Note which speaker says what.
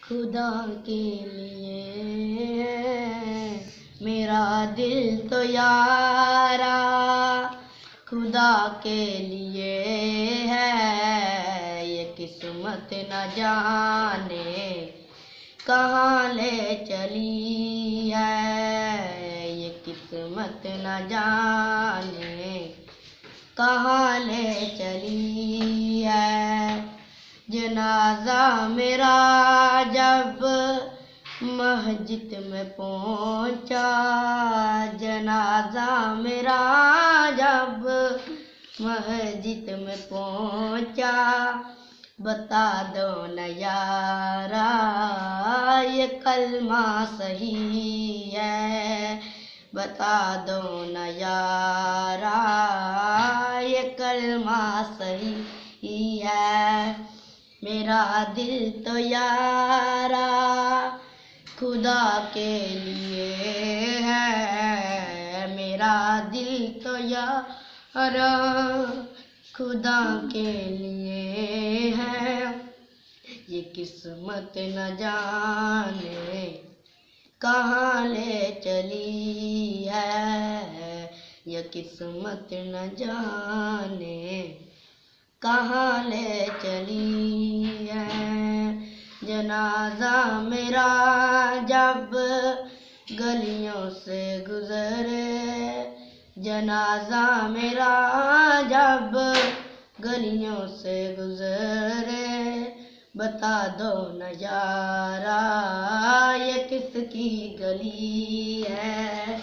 Speaker 1: खुदा के लिए है मेरा दिल तो यारा, खुदा के लिए है ये किस्मत न जाने कहाँ ले चली है, ये किस्मत न जाने कहाँ ले चली है। जनाजा मेरा जब मस्जिद में पहुंचा, जनाजा मेरा जब मस्जिद में पहुंचा, बता दो न यारा ये कलमा सही है, बता दो न यारा ये कलमा सही है। मेरा दिल तो यारा खुदा के लिए है, मेरा दिल तो यारा खुदा के लिए है, ये किस्मत न जाने कहाँ ले चली है, ये किस्मत न जाने कहाँ ले चली है। जनाजा मेरा जब गलियों से गुजरे, जनाजा मेरा जब गलियों से गुजरे, बता दो न यारा ये किसकी गली है,